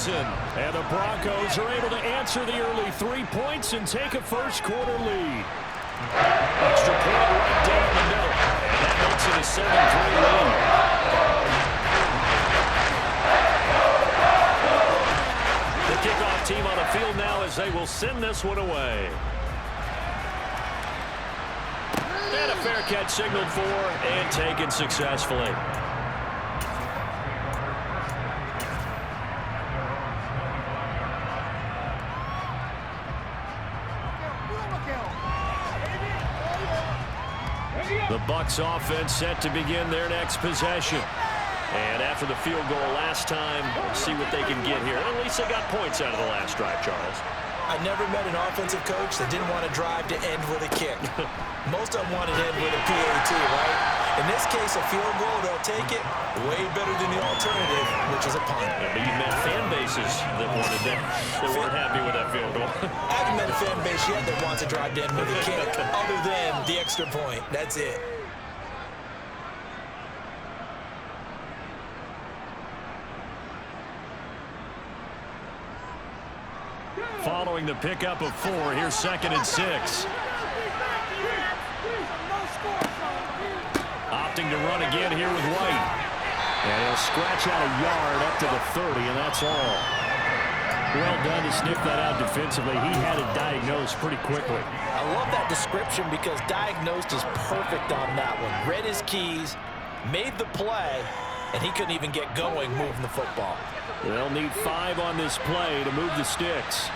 season. And the Broncos are able to answer the early 3 points and take a first-quarter lead. Extra point right down the middle. And that makes it a 7-3 lead. The kickoff team on the field now as they will send this one away. And a fair catch signaled for and taken successfully. The Bucs offense set to begin their next possession. And after the field goal last time, we'll see what they can get here. At least they got points out of the last drive, Charles. I never met an offensive coach that didn't want to drive to end with a kick. Most of them want to end with a PAT, right? In this case, a field goal, they'll take it way better than the alternative, which is a punt. Yeah, but you've met fan bases that wanted that. They weren't happy with that field goal. I haven't met a fan base yet that wants to drive to end with a kick, other than the extra point. That's it. Following the pickup of 4, here's 2nd and 6. Opting to run again here with White. And he'll scratch out a yard up to the 30, and that's all. Well done to sniff that out defensively. He had it diagnosed pretty quickly. I love that description because diagnosed is perfect on that one. Read his keys, made the play, and he couldn't even get going moving the football. They'll need 5 on this play to move the sticks.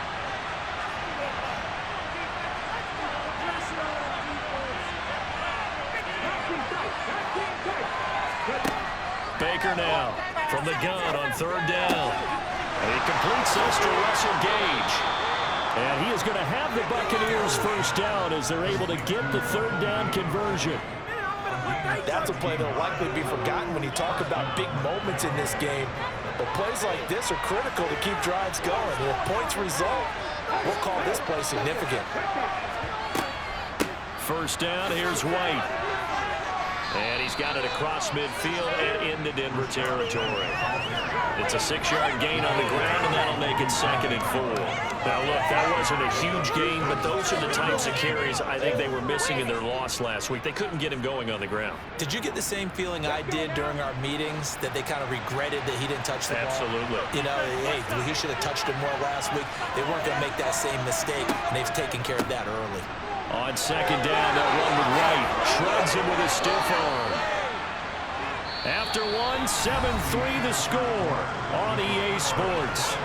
Baker now from the gun on 3rd down. And he completes this to Russell Gage. And he is going to have the Buccaneers first down as they're able to get the 3rd down conversion. That's a play that will likely be forgotten when you talk about big moments in this game. But plays like this are critical to keep drives going. And if points result, we'll call this play significant. First down, here's White. And he's got it across midfield and into Denver territory. It's a 6-yard gain on the ground, and that'll make it 2nd and 4. Now, look, that wasn't a huge gain, but those are the types of carries I think they were missing in their loss last week. They couldn't get him going on the ground. Did you get the same feeling I did during our meetings, that they kind of regretted that he didn't touch the ball? Absolutely. You know, hey, he should have touched it more last week. They weren't going to make that same mistake, and they've taken care of that early. On 2nd down, they'll run with White. Shreds him with a stiff arm. After 1, 7-3 the score on EA Sports.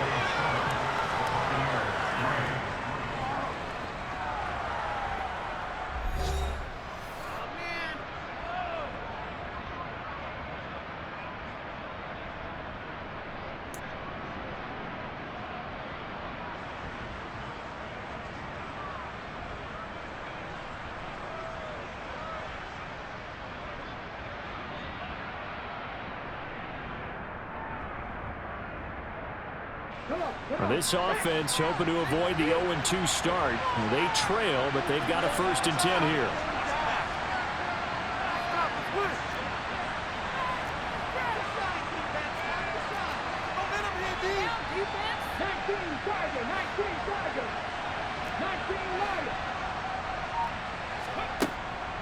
This offense hoping to avoid the 0-2 start. They trail, but they've got a 1st and 10 here.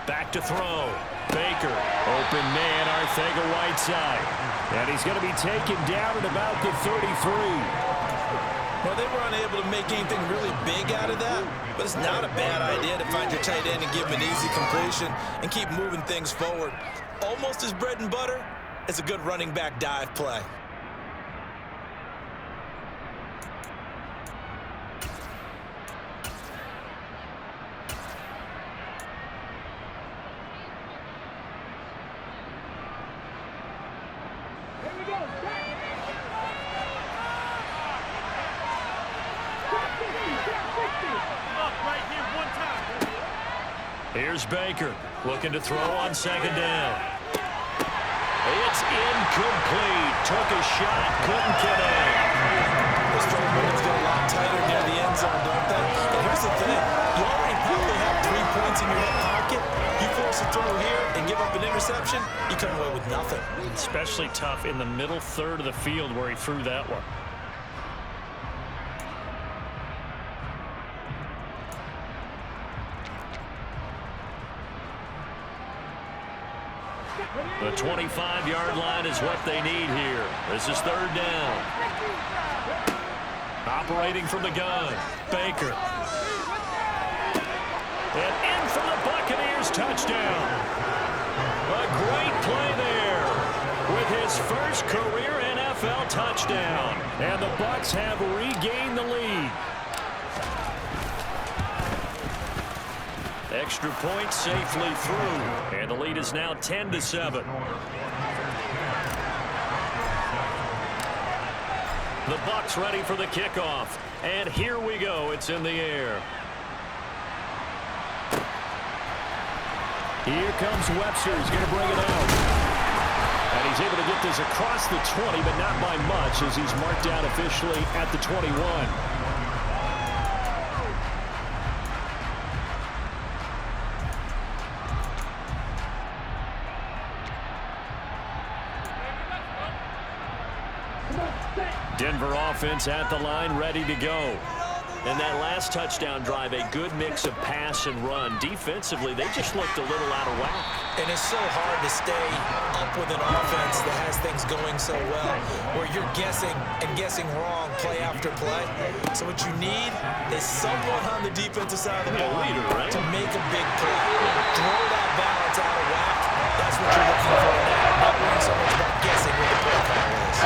Back to throw. Baker, open man, Arcega-Whiteside. And he's going to be taken down at about the 33. Well, they were unable to make anything really big out of that, but it's not a bad idea to find your tight end and give him an easy completion and keep moving things forward. Almost his bread and butter is a good running back dive play. Here's Baker looking to throw on 2nd down. It's incomplete. Took a shot, couldn't connect. Those throw windows get a lot tighter near the end zone, don't they? And here's the thing. You already probably have 3 points in your hip pocket. You force a throw here and give up an interception, you come away with nothing. Especially tough in the middle 3rd of the field where he threw that one. The 25-yard line is what they need here. This is third down. Operating from the gun, Baker. And in for the Buccaneers, touchdown. A great play there with his first career NFL touchdown. And the Bucs have regained the lead. Extra point safely through. And the lead is now 10-7. The Bucs ready for the kickoff. And here we go. It's in the air. Here comes Webster. He's going to bring it out. And he's able to get this across the 20, but not by much as he's marked down officially at the 21. Denver offense at the line, ready to go. And that last touchdown drive, a good mix of pass and run. Defensively, they just looked a little out of whack. And it's so hard to stay up with an offense that has things going so well, where you're guessing and guessing wrong play after play. So what you need is someone on the defensive side of the ball to make a big play. Throw that balance out of whack. That's what you're looking for now. Not worrying so much about guessing what the play call is.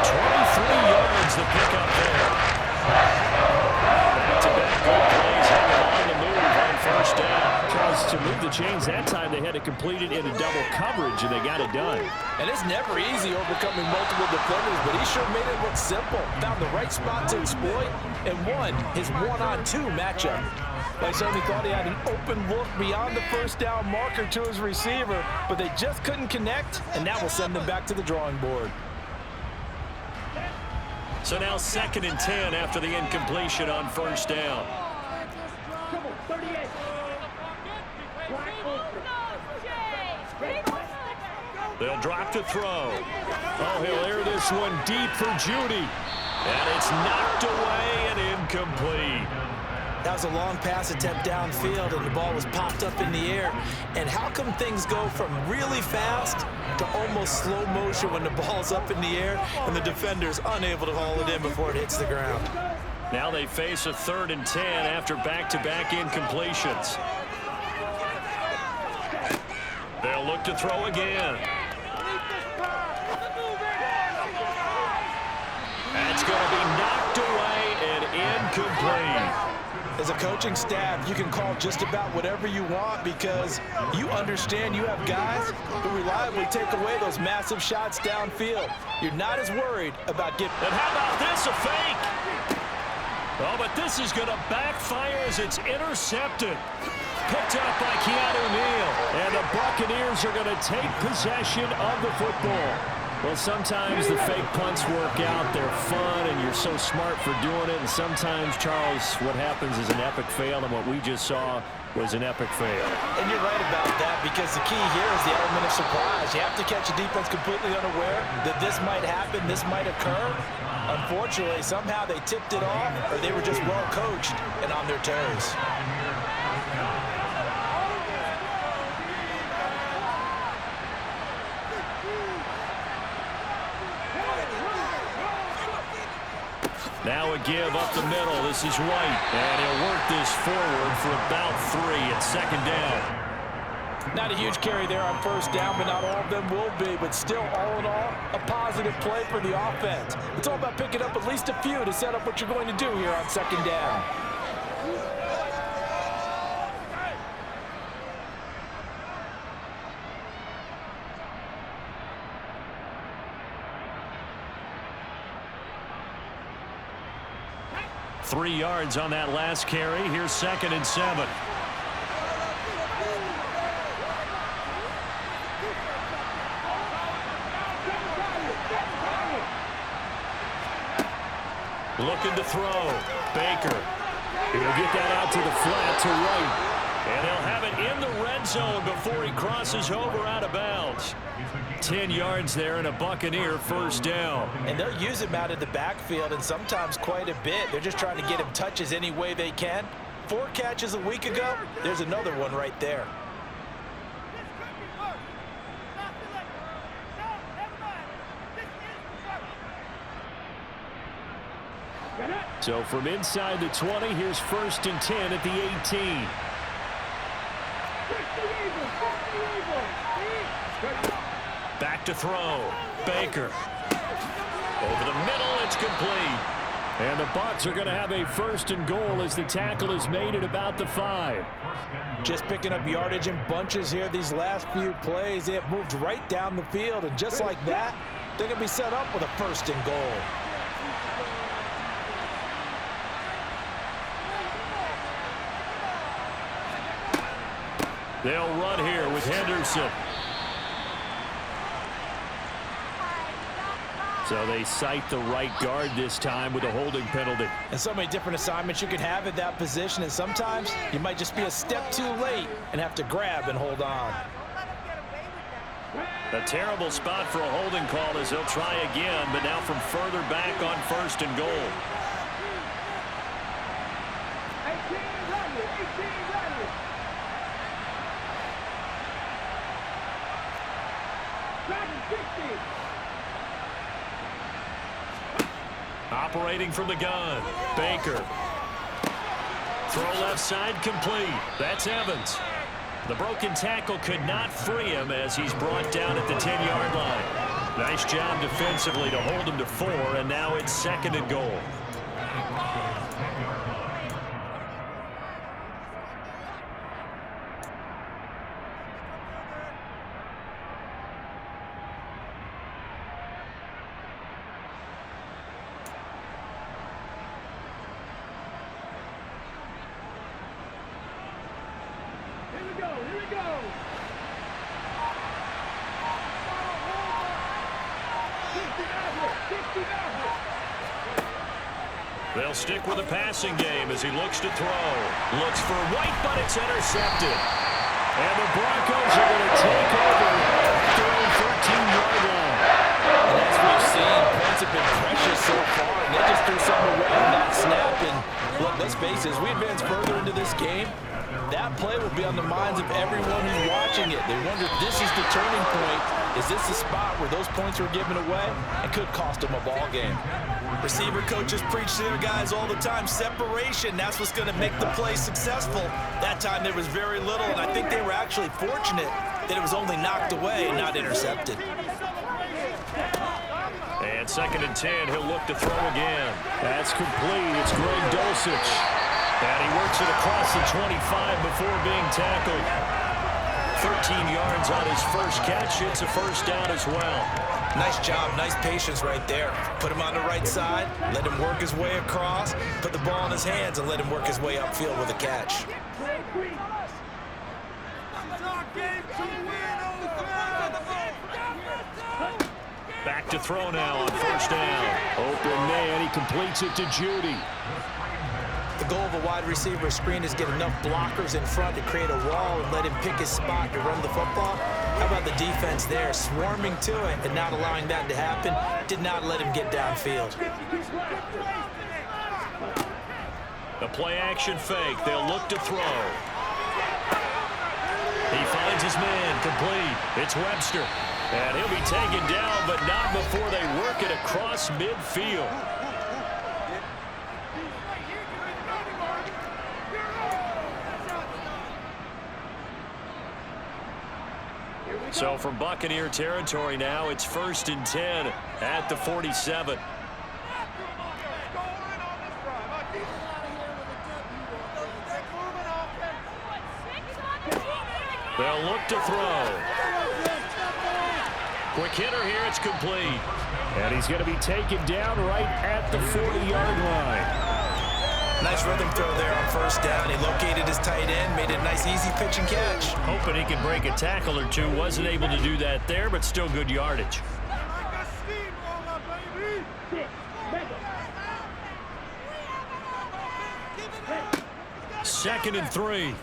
23 yards the pickup there. Back-to-back good plays on the move on first down. Because to move the chains that time, they had to complete it in a double coverage, and they got it done. And it's never easy overcoming multiple defenders, but he sure made it look simple. Found the right spot to exploit and won his one-on-two matchup. They certainly thought he had an open look beyond the first down marker to his receiver, but they just couldn't connect, and that will send them back to the drawing board. So now 2nd and 10 after the incompletion on first down. They'll drop to throw. Oh, he'll air this one deep for Judy. And it's knocked away and incomplete. That was a long pass attempt downfield, and the ball was popped up in the air. And how come things go from really fast to almost slow motion when the ball's up in the air and the defender's unable to haul it in before it hits the ground? Now they face a 3rd and 10 after back-to-back incompletions. They'll look to throw again. That's going to be knocked away and incomplete. As a coaching staff, you can call just about whatever you want because you understand you have guys who reliably take away those massive shots downfield. You're not as worried about getting... And how about this, a fake? Oh, but this is going to backfire as it's intercepted. Picked up by Keanu Neal. And the Buccaneers are going to take possession of the football. Well, sometimes the fake punts work out. They're fun, and you're so smart for doing it. And sometimes, Charles, what happens is an epic fail, and what we just saw was an epic fail. And you're right about that because the key here is the element of surprise. You have to catch a defense completely unaware that this might happen, this might occur. Unfortunately, somehow they tipped it off, or they were just well coached and on their toes. Now a give up the middle. This is White. And he'll work this forward for about 3 at 2nd down. Not a huge carry there on first down, but not all of them will be. But still, all in all, a positive play for the offense. It's all about picking up at least a few to set up what you're going to do here on 2nd down. Three yards on that last carry. Here's 2nd and 7. Looking to throw. Baker. He'll get that out to the flat to White. And he'll have it in the red zone before he crosses over out of bounds. 10 yards there and a Buccaneer first down. And they'll use him out of the backfield and sometimes quite a bit. They're just trying to get him touches any way they can. 4 catches a week ago, there's another one right there. So from inside the 20, here's 1st and 10 at the 18. Back to throw. Baker. Over the middle, it's complete. And the Bucs are going to have a 1st and goal as the tackle is made at about the 5. Just picking up yardage in bunches here these last few plays. They have moved right down the field, and just like that, they're going to be set up with a 1st and goal. They'll run here with Henderson. So they cite the right guard this time with a holding penalty. And so many different assignments you could have at that position, and sometimes you might just be a step too late and have to grab and hold on. A terrible spot for a holding call as they'll try again, but now from further back on 1st and goal. Operating from the gun, Baker. Throw left side complete. That's Evans. The broken tackle could not free him as he's brought down at the 10-yard line. Nice job defensively to hold him to 4, and now it's 2nd and goal. They'll stick with the passing game as he looks to throw. Looks for White, but it's intercepted. And the Broncos are going to take over their own 13-yard line. And as we've seen, points have been precious so far, and they just threw something away on that snap. And look, let's face it, as we advance further into this game, that play will be on the minds of everyone who's watching it. They wonder if this is the turning point. Is this the spot where those points were given away and could cost them a ball game? Receiver coaches preach to their guys all the time. Separation, that's what's going to make the play successful. That time there was very little, and I think they were actually fortunate that it was only knocked away and not intercepted. And 2nd and 10, he'll look to throw again. That's complete. It's Greg Dulcich. And he works it across the 25 before being tackled. 13 yards on his first catch. It's a 1st down as well. Nice job, nice patience right there. Put him on the right side, let him work his way across, put the ball in his hands, and let him work his way upfield with a catch. Back to throw now on 1st down. Open man, he completes it to Judy. The goal of a wide receiver screen is get enough blockers in front to create a wall and let him pick his spot to run the football. How about the defense there, swarming to it and not allowing that to happen? Did not let him get downfield. The play action fake. They'll look to throw. He finds his man complete. It's Webster. And he'll be taken down, but not before they work it across midfield. So from Buccaneer territory now, it's 1st and 10 at the 47. They'll look to throw. Quick hitter here, it's complete. And he's going to be taken down right at the 40-yard line. Nice rhythm throw there on 1st down. He located his tight end, made a nice easy pitch and catch. Hoping he could break a tackle or two. Wasn't able to do that there, but still good yardage. Second and 3.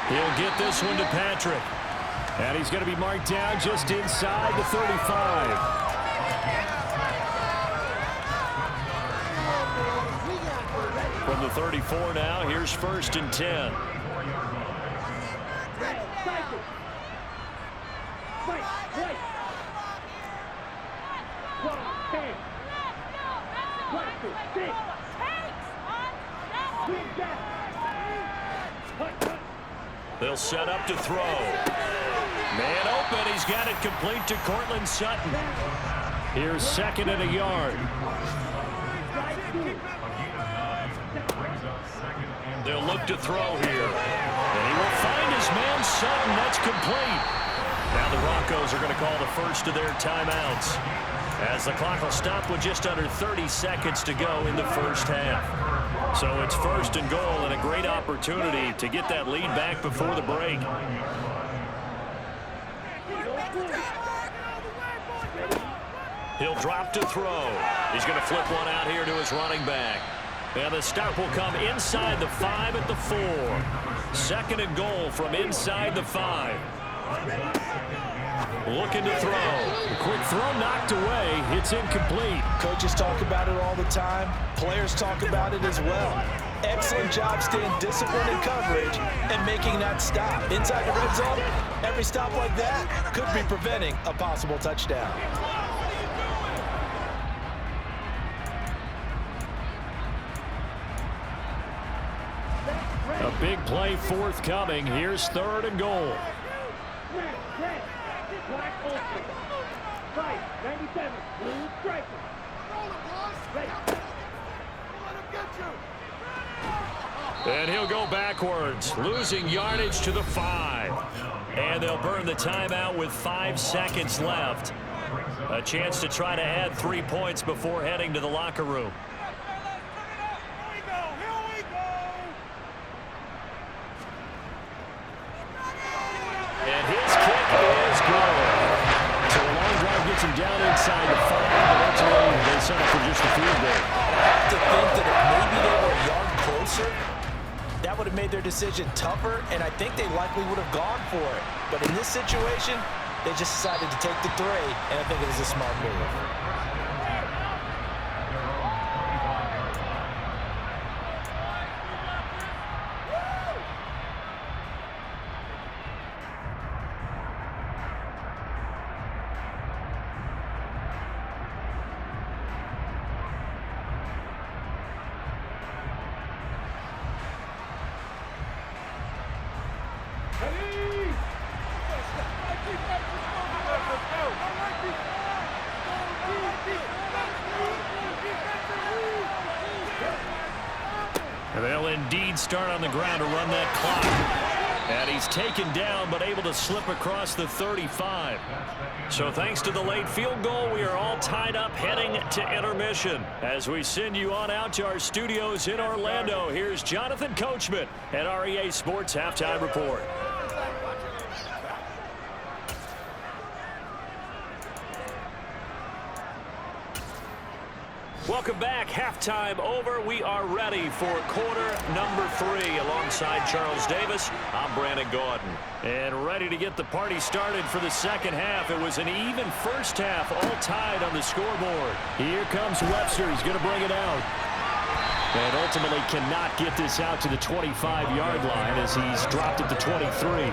He'll get this one to Patrick. And he's going to be marked down just inside the 35. From the 34 now, here's 1st and 10. They'll set up to throw. Man open. He's got it complete to Cortland Sutton. Here's second and a yard. They'll look to throw here. And he will find his man Sutton. That's complete. Now the Broncos are going to call the first of their timeouts, as the clock will stop with just under 30 seconds to go in the first half. So it's first and goal, and a great opportunity to get that lead back before the break. He'll drop to throw. He's going to flip one out here to his running back. And the stop will come inside the 5 at the 4. Second and goal from inside the 5. Looking to throw. A quick throw knocked away. It's incomplete. Coaches talk about it all the time. Players talk about it as well. Excellent job staying disciplined in coverage and making that stop. Inside the red zone, every stop like that could be preventing a possible touchdown. A big play forthcoming. Here's third and goal. And he'll go backwards, losing yardage to the 5. And they'll burn the timeout with 5 seconds left. A chance to try to add 3 points before heading to the locker room. And his kick is good. So a long drive gets him down inside the 5, but ultimately they set up for just a field goal. I have to think that if maybe they were a yard closer, that would have made their decision tougher, and I think they likely would have gone for it. But in this situation, they just decided to take the 3, and I think it was a smart move. They'll indeed start on the ground to run that clock. And he's taken down, but able to slip across the 35. So thanks to the late field goal, we are all tied up heading to intermission. As we send you on out to our studios in Orlando, here's Jonathan Coachman at REA Sports Halftime Report. Welcome back. Halftime over. We are ready for quarter number 3. Alongside Charles Davis, I'm Brandon Gordon. And ready to get the party started for the second half. It was an even first half, all tied on the scoreboard. Here comes Webster. He's going to bring it out. And ultimately cannot get this out to the 25-yard line as he's dropped at the 23.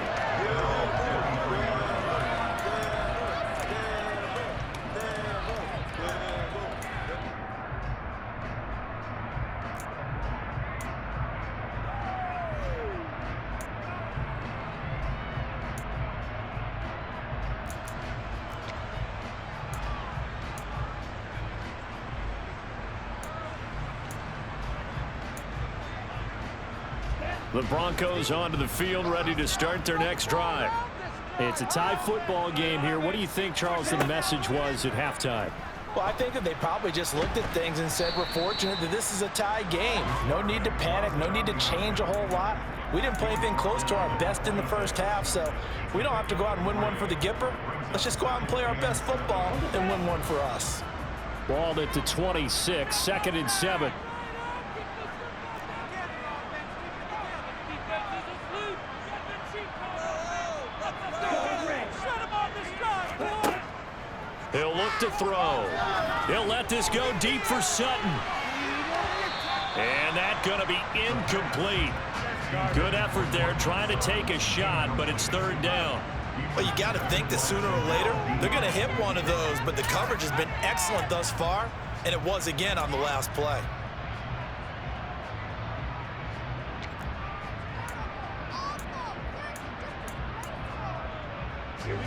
The Broncos onto the field, ready to start their next drive. It's a tie football game here. What do you think, Charles, the message was at halftime? Well, I think that they probably just looked at things and said, we're fortunate that this is a tie game. No need to panic, no need to change a whole lot. We didn't play anything close to our best in the first half, so we don't have to go out and win one for the Gipper. Let's just go out and play our best football and win one for us. Ball at the 26, second and 7. He'll look to throw. He'll let this go deep for Sutton. And that's going to be incomplete. Good effort there trying to take a shot, but it's third down. Well, you got to think that sooner or later they're going to hit one of those, but the coverage has been excellent thus far. And it was again on the last play.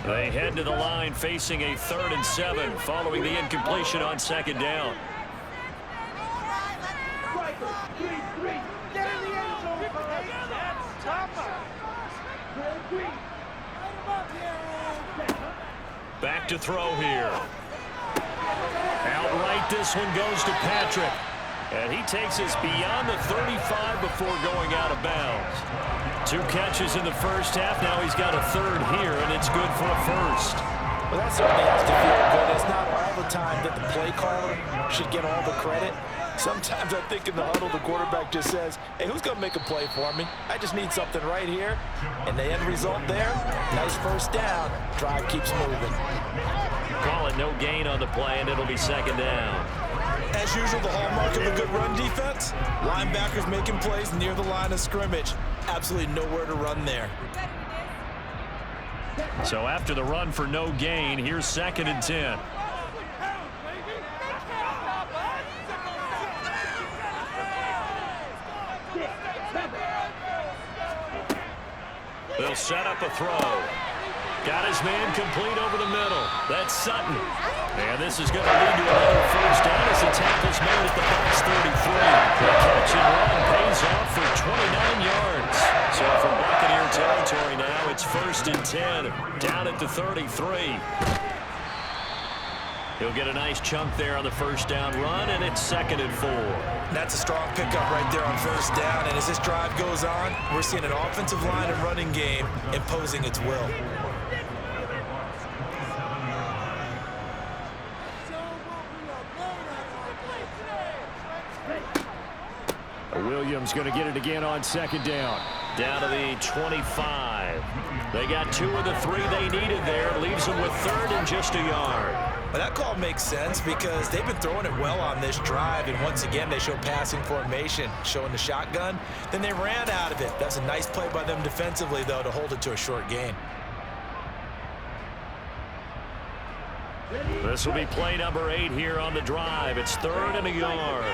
They head to the line facing a 3rd and 7 following the incompletion on 2nd down. Back to throw here. Outright, this one goes to Patrick. And he takes us beyond the 35 before going out of bounds. 2 catches in the first half. Now he's got a 3rd here, and it's good for a 1st. Well, that certainly has to feel good. It's not all the time that the play caller should get all the credit. Sometimes I think in the huddle, the quarterback just says, hey, who's going to make a play for me? I just need something right here. And the end result there, nice 1st down. Drive keeps moving. Call it no gain on the play, and it'll be 2nd down. As usual, the hallmark of a good run defense, linebackers making plays near the line of scrimmage. Absolutely nowhere to run there. So after the run for no gain, here's 2nd and 10. They'll set up a throw. Got his man complete over the middle. That's Sutton. And this is going to lead to another 1st down as the tackle's made at the box 33. The catch and run pays off for 29 yards. So from Buccaneer territory now, it's 1st and 10, down at the 33. He'll get a nice chunk there on the 1st down run, and it's 2nd and 4. That's a strong pickup right there on 1st down. And as this drive goes on, we're seeing an offensive line and running game imposing its will. Williams going to get it again on 2nd down. Down to the 25. They got 2 of the 3 they needed there. Leaves them with 3rd and just a yard. Well, that call makes sense because they've been throwing it well on this drive. And once again, they show passing formation, showing the shotgun. Then they ran out of it. That's a nice play by them defensively, though, to hold it to a short gain. This will be play number 8 here on the drive. It's 3rd and a yard.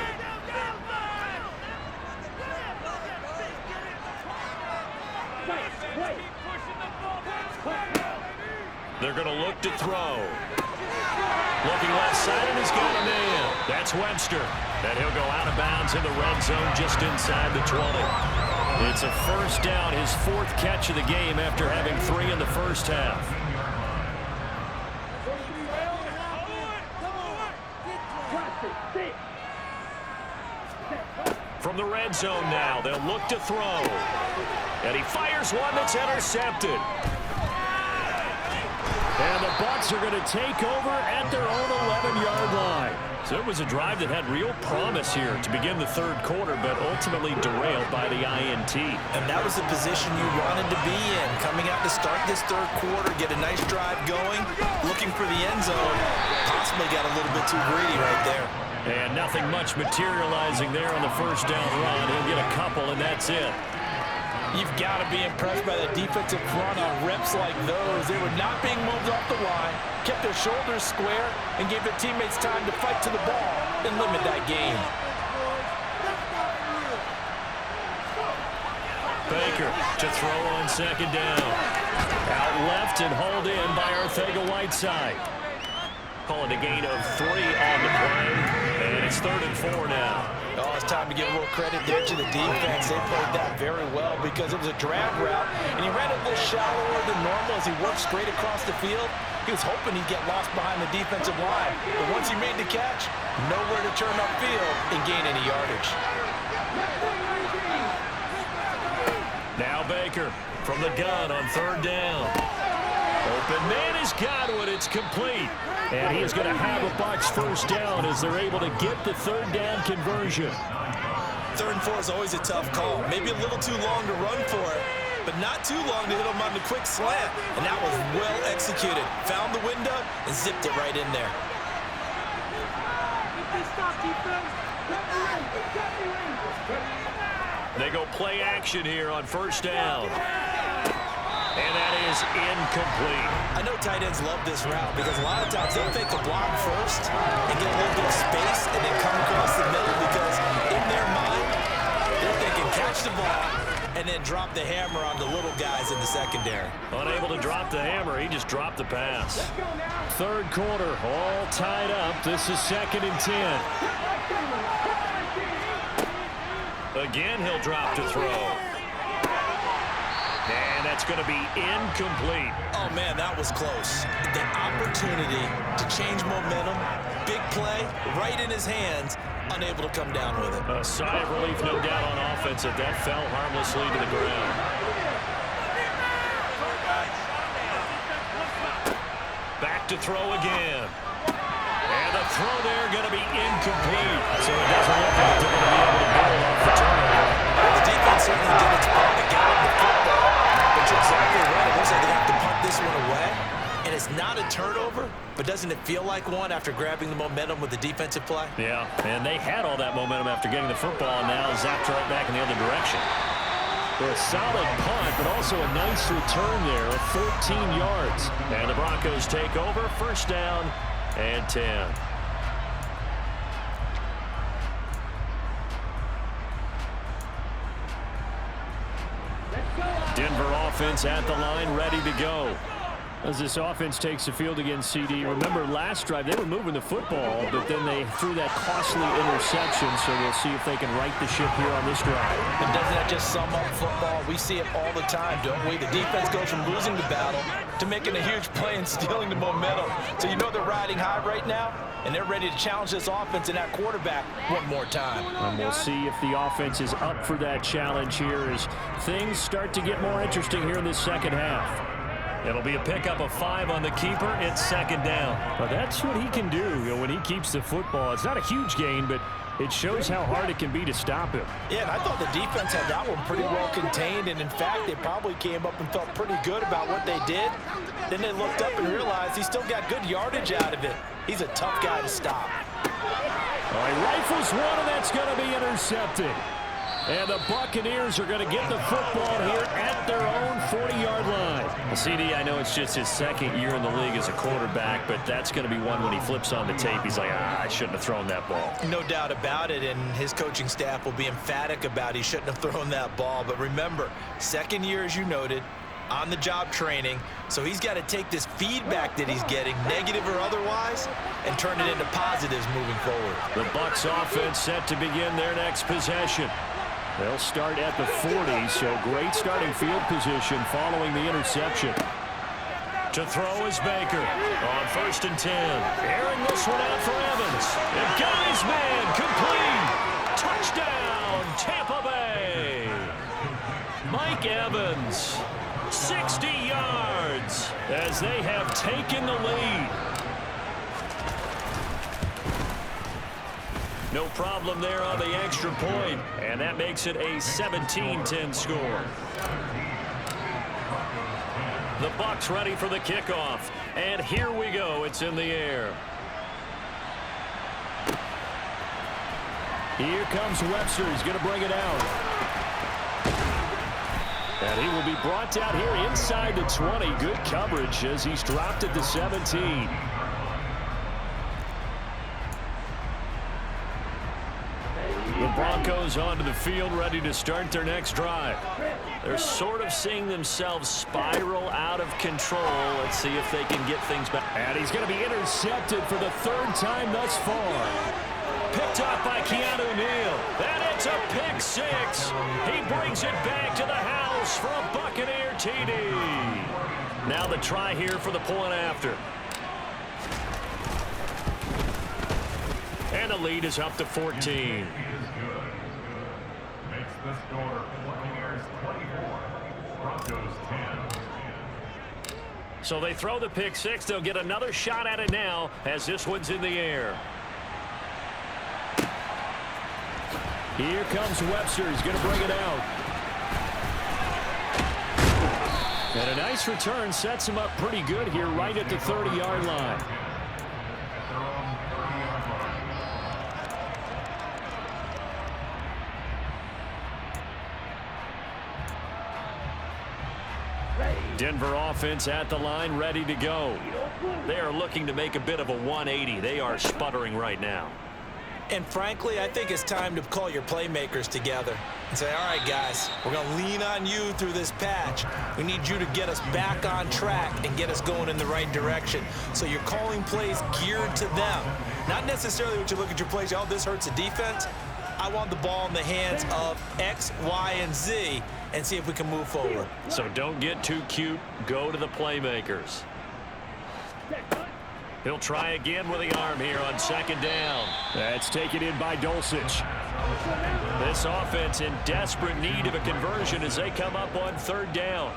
They're going to look to throw. Looking left side, and he's got a man. That's Webster. And he'll go out of bounds in the red zone just inside the 20. It's a 1st down, his 4th catch of the game after having 3 in the first half. From the red zone now, they'll look to throw. And he fires one that's intercepted. And the Bucs are going to take over at their own 11-yard line. So it was a drive that had real promise here to begin the 3rd quarter, but ultimately derailed by the INT. And that was the position you wanted to be in. Coming out to start this 3rd quarter, get a nice drive going, looking for the end zone. Possibly got a little bit too greedy right there. And nothing much materializing there on the 1st down run. He'll get a couple, and that's it. You've got to be impressed by the defensive front on reps like those. They were not being moved off the line, kept their shoulders square, and gave their teammates time to fight to the ball and limit that game. Baker to throw on 2nd down. Out left and hauled in by Arcega-Whiteside. Call it a gain of 3 on the play, and it's 3rd and 4 now. Oh, it's time to give a little credit there to the defense. They played that very well because it was a drag route, and he ran it a little shallower than normal as he worked straight across the field. He was hoping he'd get lost behind the defensive line, but once he made the catch, nowhere to turn upfield and gain any yardage. Now Baker from the gun on 3rd down. Open man has got one. It's complete. And he is going to have a Bucs 1st down as they're able to get the 3rd down conversion. 3rd and 4 is always a tough call. Maybe a little too long to run for it, but not too long to hit him on the quick slant. And that was well executed. Found the window and zipped it right in there. They go play action here on 1st down. And that is incomplete. I know tight ends love this route because a lot of times they'll fake a block first and get a little bit of space and then come across the middle because in their mind, they're thinking catch the ball and then drop the hammer on the little guys in the secondary. Unable to drop the hammer, he just dropped the pass. Third quarter, all tied up. This is 2nd and 10. Again, he'll drop to throw. And that's going to be incomplete. Oh, man, that was close. The opportunity to change momentum, big play, right in his hands, unable to come down with it. A sigh of relief, no doubt, on offense that fell harmlessly to the ground. Back to throw again. And the throw there going to be incomplete. So it doesn't look like they're going to be able to build off the turnover. The defense certainly did its part to get him the football. But you're exactly right. It looks like they have to punt this one away. And it's not a turnover, but doesn't it feel like one after grabbing the momentum with the defensive play? Yeah, and they had all that momentum after getting the football, and now zapped right back in the other direction. For a solid punt, but also a nice return there of 14 yards. And the Broncos take over, 1st down and 10. Denver offense at the line, ready to go. As this offense takes the field against CD, remember last drive they were moving the football, but then they threw that costly interception, so we'll see if they can right the ship here on this drive. And doesn't that just sum up football? We see it all the time, don't we? The defense goes from losing the battle to making a huge play and stealing the momentum. So you know they're riding high right now, and they're ready to challenge this offense and that quarterback one more time. And we'll see if the offense is up for that challenge here as things start to get more interesting here in this second half. It'll be a pickup of 5 on the keeper. It's 2nd down. But that's what he can do, when he keeps the football. It's not a huge gain, but it shows how hard it can be to stop him. Yeah, and I thought the defense had that one pretty well contained, and in fact, they probably came up and felt pretty good about what they did. Then they looked up and realized he still got good yardage out of it. He's a tough guy to stop. All right, rifles one, and that's going to be intercepted. And the Buccaneers are going to get the football here at their own 40-yard line. Well, CD, I know it's just his 2nd year in the league as a quarterback, but that's going to be one when he flips on the tape. He's like, I shouldn't have thrown that ball. No doubt about it, and his coaching staff will be emphatic about he shouldn't have thrown that ball. But remember, 2nd year, as you noted, on-the-job training, so he's got to take this feedback that he's getting, negative or otherwise, and turn it into positives moving forward. The Bucs offense set to begin their next possession. They'll start at the 40, so great starting field position following the interception. To throw is Baker on 1st and 10. Airing this one out for Evans. And got his man complete. Touchdown, Tampa Bay. Mike Evans, 60 yards as they have taken the lead. No problem there on the extra point, and that makes it a 17-10 score. The Bucs ready for the kickoff, and here we go. It's in the air. Here comes Webster. He's going to bring it out. And he will be brought down here inside the 20. Good coverage as he's dropped at the 17. The Broncos onto the field, ready to start their next drive. They're sort of seeing themselves spiral out of control. Let's see if they can get things back. And he's going to be intercepted for the 3rd time thus far. Picked up by Keanu Neal. And it's a pick 6. He brings it back to the house for a Buccaneer TD. Now the try here for the point after. And the lead is up to 14. The score, Buccaneers 24, Broncos 10. So they throw the pick 6. They'll get another shot at it now as this one's in the air. Here comes Webster. He's going to bring it out. And a nice return sets him up pretty good here right at the 30-yard line. Denver offense at the line, ready to go. They are looking to make a bit of a 180. They are sputtering right now. And frankly, I think it's time to call your playmakers together and say, all right, guys, we're going to lean on you through this patch. We need you to get us back on track and get us going in the right direction. So you're calling plays geared to them. Not necessarily when you look at your plays, oh, this hurts the defense. I want the ball in the hands of X, Y, and Z and see if we can move forward. So don't get too cute. Go to the playmakers. He'll try again with the arm here on second down. That's taken in by Dulcich. This offense in desperate need of a conversion as they come up on third down.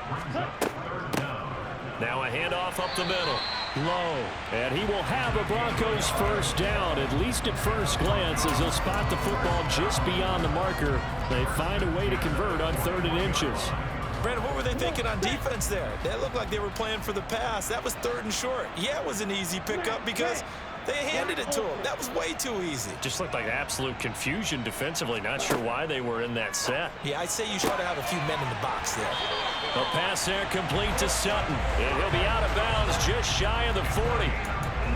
Now a handoff up the middle. Low. And he will have a Broncos first down, at least at first glance, as he'll spot the football just beyond the marker. They find a way to convert on 3rd and inches. Brandon, what were they thinking on defense there? They looked like they were playing for the pass. That was 3rd and short. Yeah, it was an easy pickup because they handed it to him. That was way too easy. Just looked like absolute confusion defensively. Not sure why they were in that set. Yeah, I'd say you try to have a few men in the box there. A pass there complete to Sutton. And he'll be out of bounds just shy of the 40.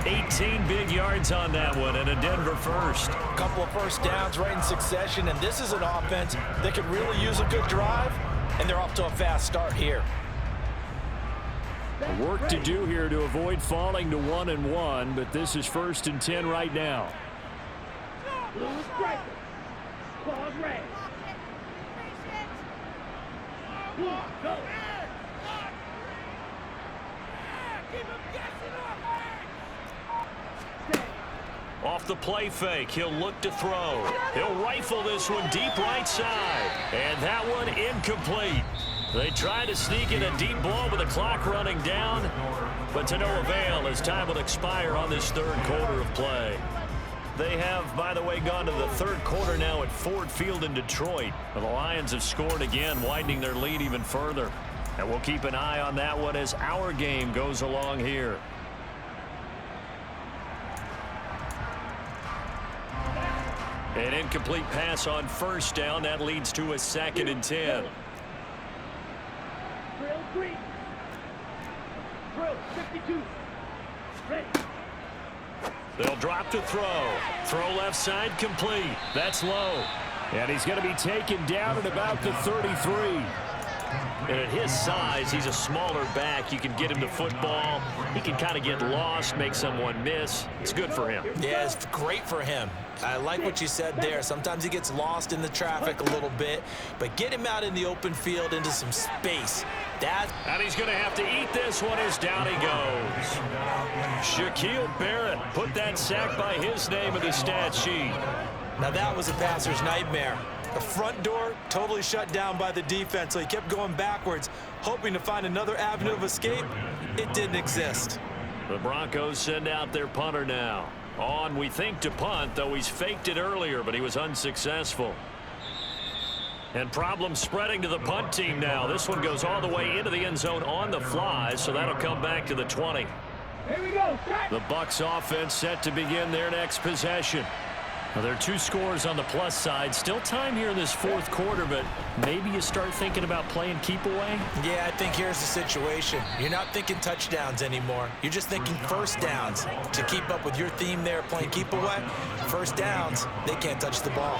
18 big yards on that one and a Denver first. A couple of first downs right in succession, and this is an offense that could really use a good drive. And they're off to a fast start here. Work to do here to avoid falling to 1-1, but this is 1st and 10 right now. Off the play fake, he'll look to throw. He'll rifle this one deep right side. And that one incomplete. They try to sneak in a deep ball with the clock running down, but to no avail as time will expire on this 3rd quarter of play. They have, by the way, gone to the 3rd quarter now at Ford Field in Detroit. The Lions have scored again, widening their lead even further. And we'll keep an eye on that one as our game goes along here. An incomplete pass on first down. That leads to a 2nd and 10. They'll drop to throw. Throw left side complete. That's low. And he's going to be taken down at about the 33. And at his size, he's a smaller back. You can get him to football. He can kind of get lost, make someone miss. It's good for him. Yeah, it's great for him. I like what you said there. Sometimes he gets lost in the traffic a little bit, but get him out in the open field into some space. And he's going to have to eat this one as down he goes. Shaquille Barrett put that sack by his name in the stat sheet. Now that was a passer's nightmare. The front door totally shut down by the defense, so he kept going backwards, hoping to find another avenue of escape. It didn't exist. The Broncos send out their punter now. On, we think, to punt, though he's faked it earlier, but he was unsuccessful. And problems spreading to the punt team now. This one goes all the way into the end zone on the fly, so that'll come back to the 20. Here we go. The Bucs offense set to begin their next possession. Well, there are 2 scores on the plus side. Still time here in this 4th quarter, but maybe you start thinking about playing keep away? Yeah, I think here's the situation. You're not thinking touchdowns anymore. You're just thinking first downs. To keep up with your theme there, playing keep away, first downs, they can't touch the ball.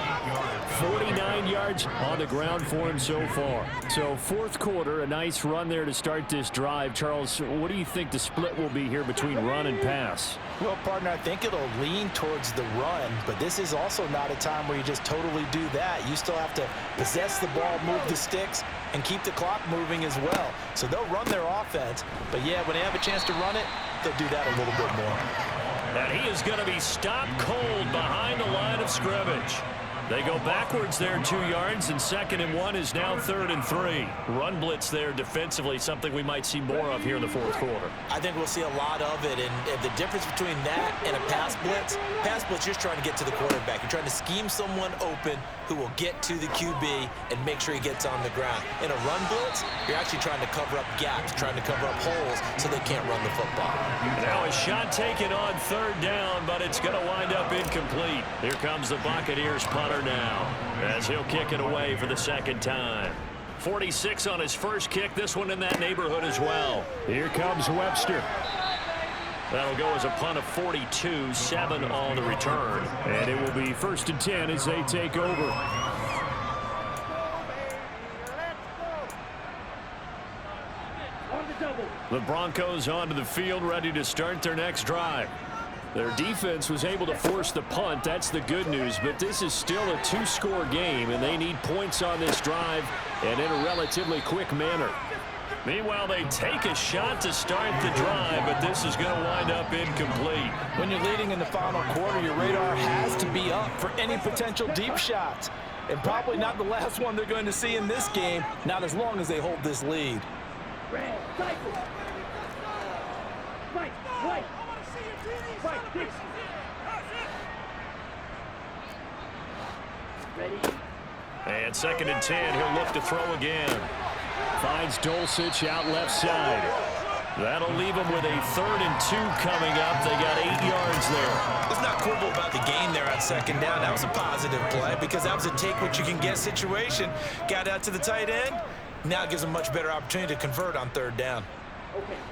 49 yards on the ground for him so far. So 4th quarter, a nice run there to start this drive. Charles, what do you think the split will be here between run and pass? Well, partner, I think it'll lean towards the run, but this is also not a time where you just totally do that. You still have to possess the ball, move the sticks, and keep the clock moving as well. So they'll run their offense, but yeah, when they have a chance to run it, they'll do that a little bit more. And he is going to be stopped cold behind the line of scrimmage. They go backwards there 2 yards, and 2nd and 1 is now 3rd and 3. Run blitz there defensively, something we might see more of here in the 4th quarter. I think we'll see a lot of it, and the difference between that and a pass blitz, you're just trying to get to the quarterback. You're trying to scheme someone open who will get to the QB and make sure he gets on the ground. In a run blitz, you're actually trying to cover up gaps, trying to cover up holes so they can't run the football. Now a shot taken on 3rd down, but it's going to wind up incomplete. Here comes the Buccaneers punter now as he'll kick it away for the 2nd time. 46 on his first kick. This one in that neighborhood as well. Here comes Webster. That'll go as a punt of 42, 7 on the return. And it will be 1st and 10 as they take over. The Broncos onto the field, ready to start their next drive. Their defense was able to force the punt. That's the good news. But this is still a 2-score game, and they need points on this drive and in a relatively quick manner. Meanwhile, they take a shot to start the drive, but this is going to wind up incomplete. When you're leading in the final quarter, your radar has to be up for any potential deep shots. And probably not the last one they're going to see in this game, not as long as they hold this lead. And 2nd and 10, he'll look to throw again. Finds Dulcich out left side. That'll leave him with a 3rd and 2 coming up. They got 8 yards there. Let's not quibble about the gain there on 2nd down. That was a positive play because that was a take-what-you-can-get situation. Got out to the tight end. Now it gives them much better opportunity to convert on 3rd down.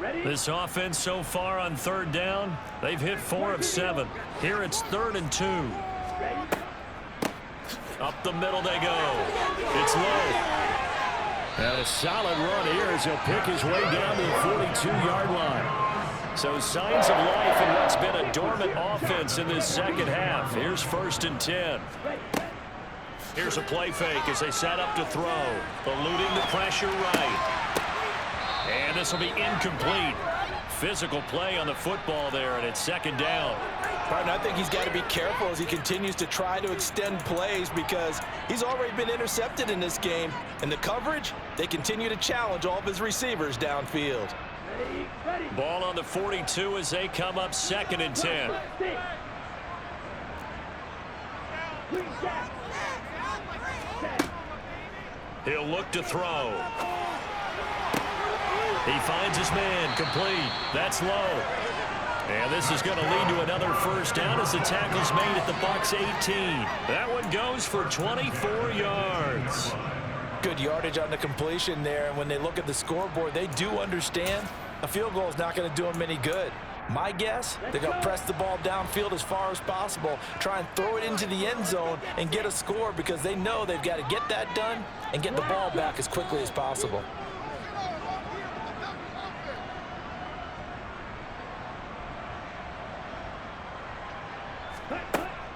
This offense so far on 3rd down, they've hit 4 of 7. Here it's 3rd and 2. Up the middle they go. It's low. And a solid run here as he'll pick his way down to the 42-yard line. So signs of life in what's been a dormant offense in this second half. Here's 1st and 10. Here's a play fake as they set up to throw. Eluding the pressure right. And this will be incomplete. Physical play on the football there, and it's 2nd down. Martin, I think he's got to be careful as he continues to try to extend plays because he's already been intercepted in this game. And the coverage, they continue to challenge all of his receivers downfield. Ball on the 42 as they come up 2nd and 10. He'll look to throw. He finds his man, complete. That's low. And this is going to lead to another 1st down as the tackle's made at the Bucs 18. That one goes for 24 yards. Good yardage on the completion there. And when they look at the scoreboard, they do understand a field goal is not going to do them any good. My guess, they're going to press the ball downfield as far as possible, try and throw it into the end zone and get a score because they know they've got to get that done and get the ball back as quickly as possible.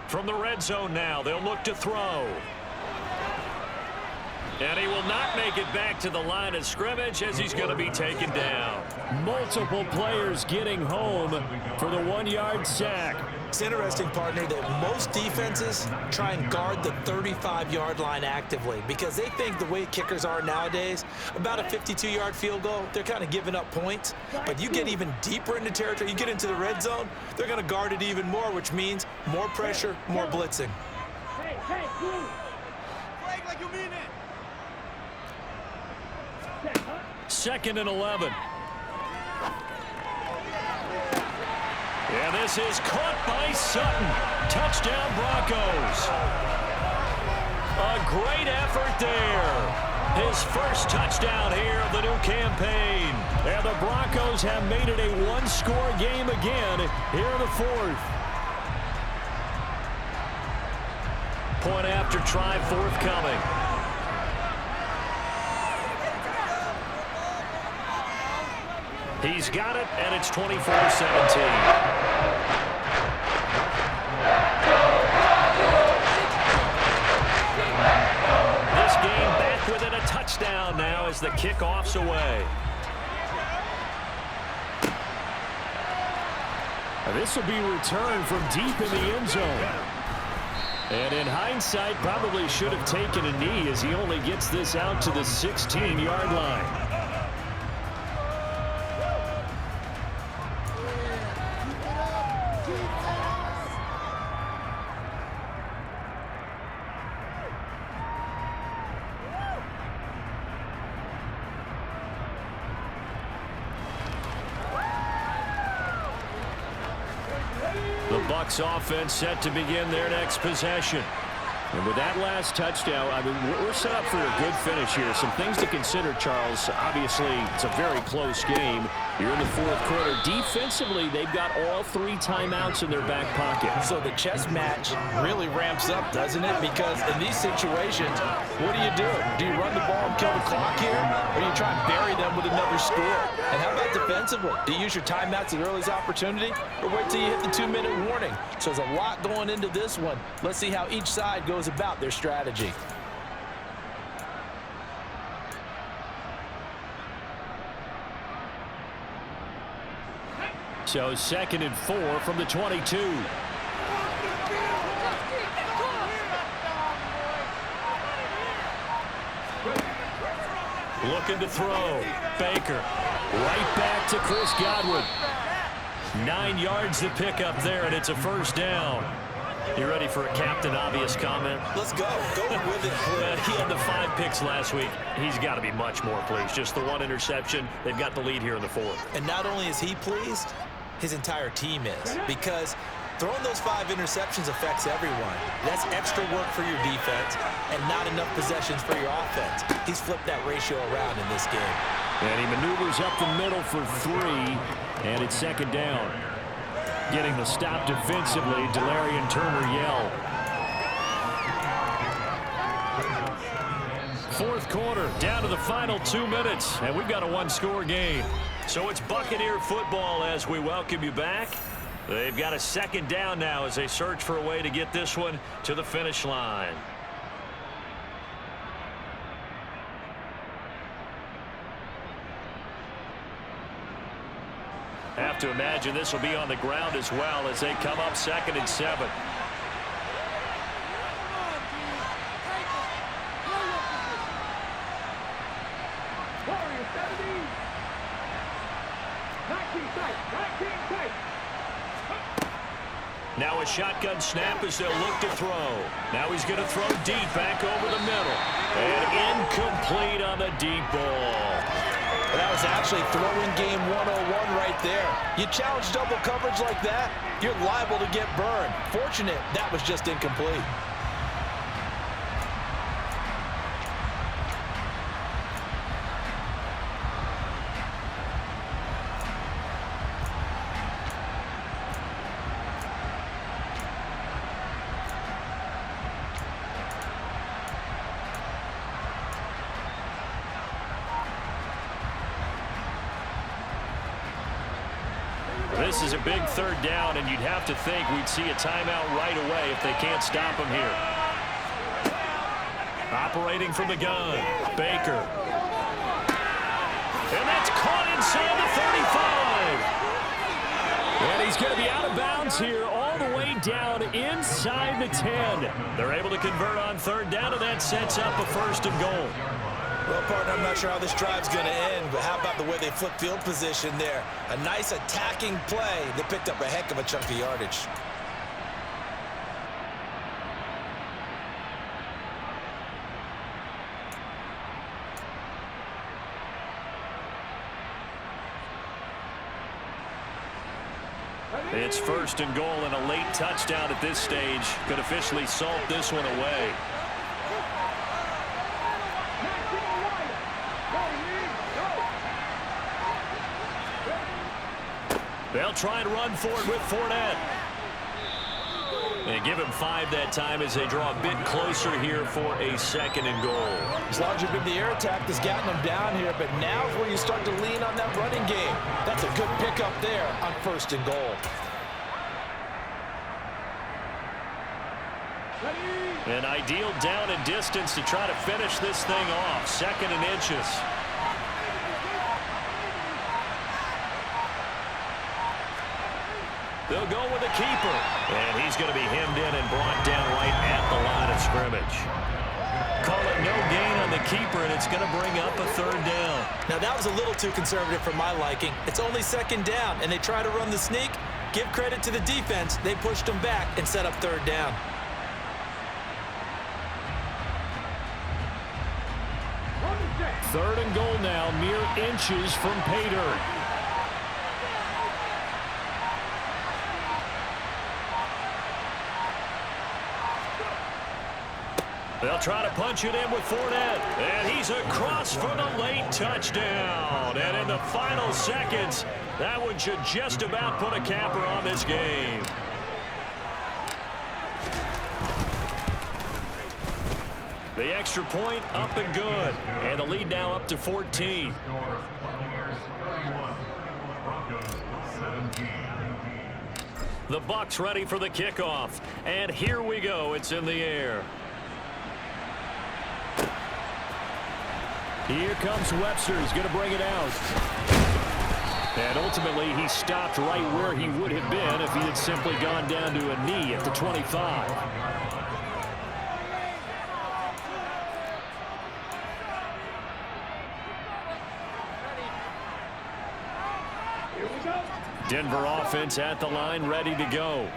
From the red zone now, they'll look to throw. And he will not make it back to the line of scrimmage as he's going to be taken down. Multiple players getting home for the 1-yard sack. It's interesting, partner, that most defenses try and guard the 35-yard line actively because they think the way kickers are nowadays, about a 52-yard field goal, they're kind of giving up points. But you get even deeper into territory, you get into the red zone, they're going to guard it even more, which means more pressure, more blitzing. Hey, break like you mean it. 2nd and 11. And this is caught by Sutton. Touchdown, Broncos. A great effort there. His first touchdown here of the new campaign. And the Broncos have made it a 1-score game again here in the 4th. Point after try forthcoming. He's got it, and it's 24-17. This game back within a touchdown now as the kickoff's away. This will be returned from deep in the end zone. And in hindsight, probably should have taken a knee as he only gets this out to the 16-yard line. The Bucs offense set to begin their next possession. And with that last touchdown, I mean, we're set up for a good finish here. Some things to consider, Charles. Obviously, it's a very close game. You're in the fourth quarter. Defensively, they've got all 3 timeouts in their back pocket. So the chess match really ramps up, doesn't it? Because in these situations, what do? Do you run the ball and kill the clock here? Or do you try and bury them with another score? And how about defensively? Do you use your timeouts at earliest opportunity? Or wait till you hit the 2-minute warning? So there's a lot going into this one. Let's see how each side goes about their strategy. So 2nd and 4 from the 22. Looking to throw. Baker. Right back to Chris Godwin. 9 yards to pick up there, and it's a first down. You ready for a Captain Obvious comment? Let's go. Go with it, please. He had the 5 picks last week. He's got to be much more pleased. Just the 1 interception. They've got the lead here in the 4th. And not only is he pleased, his entire team is. Because throwing those 5 interceptions affects everyone. That's extra work for your defense and not enough possessions for your offense. He's flipped that ratio around in this game. And he maneuvers up the middle for 3, and it's 2nd down. Getting the stop defensively, Delarian Turner-Yell. 4th quarter, down to the final 2 minutes, and we've got a 1-score game. So it's Buccaneer football as we welcome you back. They've got a 2nd down now as they search for a way to get this one to the finish line. Have to imagine this will be on the ground as well as they come up 2nd and 7. Now a shotgun snap as they'll look to throw. Now he's going to throw deep back over the middle. And incomplete on the deep ball. That was actually throwing game 101 right there. You challenge double coverage like that, you're liable to get burned. Fortunate that was just incomplete. This is a big 3rd down, and you'd have to think we'd see a timeout right away if they can't stop him here. Operating from the gun, Baker. And that's caught inside the 35. And he's going to be out of bounds here all the way down inside the 10. They're able to convert on 3rd down, and that sets up a 1st and goal. Well, partner, I'm not sure how this drive's going to end, but how about the way they flip field position there? A nice attacking play. They picked up a heck of a chunk of yardage. It's 1st and goal, and a late touchdown at this stage could officially salt this one away. They'll try and run for it with Fournette. They give him 5 that time as they draw a bit closer here for a 2nd and goal. As long as you've been the air attack that's gotten them down here, but now is where you start to lean on that running game. That's a good pickup there on 1st and goal. An ideal down and distance to try to finish this thing off. 2nd and inches. They'll go with a keeper. And he's going to be hemmed in and brought down right at the line of scrimmage. Call it no gain on the keeper, and it's going to bring up a 3rd down. Now, that was a little too conservative for my liking. It's only 2nd down, and they try to run the sneak. Give credit to the defense. They pushed them back and set up 3rd down. Third and goal now, mere inches from pay dirt. They'll try to punch it in with Fournette. And he's across for the late touchdown. And in the final seconds, that one should just about put a capper on this game. The extra point up and good. And the lead now up to 14. The Bucs ready for the kickoff. And here we go. It's in the air. Here comes Webster. He's going to bring it out. And ultimately, he stopped right where he would have been if he had simply gone down to a knee at the 25. Denver offense at the line, ready to go.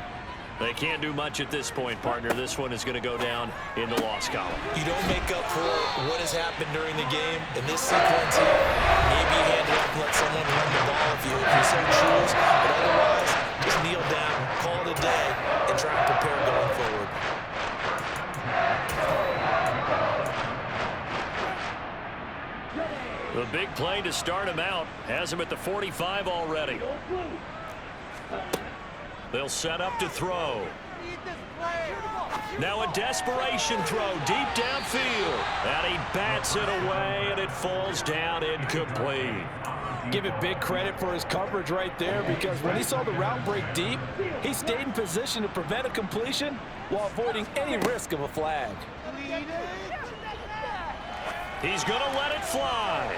They can't do much at this point, partner. This one is going to go down in the loss column. You don't make up for what has happened during the game. In this sequence here, maybe hand it up and let someone run the ball if you so choose. But otherwise, just kneel down, call it a day, and try and prepare going forward. The big play to start him out has him at the 45 already. They'll set up to throw. Now a desperation throw deep downfield. And he bats it away, and it falls down incomplete. Give it big credit for his coverage right there, because when he saw the route break deep, he stayed in position to prevent a completion while avoiding any risk of a flag. He's going to let it fly.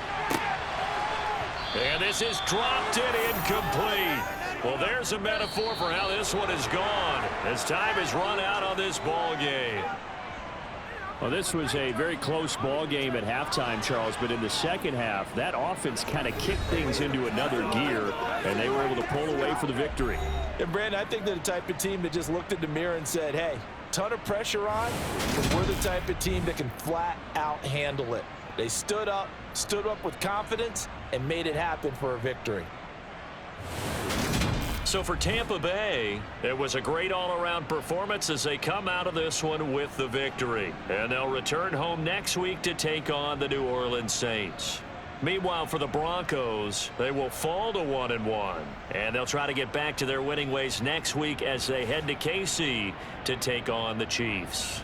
And this is dropped and incomplete. Well, there's a metaphor for how this one is gone as time is run out on this ball game. Well, this was a very close ball game at halftime, Charles, but in the second half, that offense kind of kicked things into another gear, and they were able to pull away for the victory. And, Brandon, I think they're the type of team that just looked in the mirror and said, hey, ton of pressure on, but we're the type of team that can flat out handle it. They stood up with confidence, and made it happen for a victory. So for Tampa Bay, it was a great all-around performance as they come out of this one with the victory. And they'll return home next week to take on the New Orleans Saints. Meanwhile, for the Broncos, they will fall to 1-1. And they'll try to get back to their winning ways next week as they head to KC to take on the Chiefs.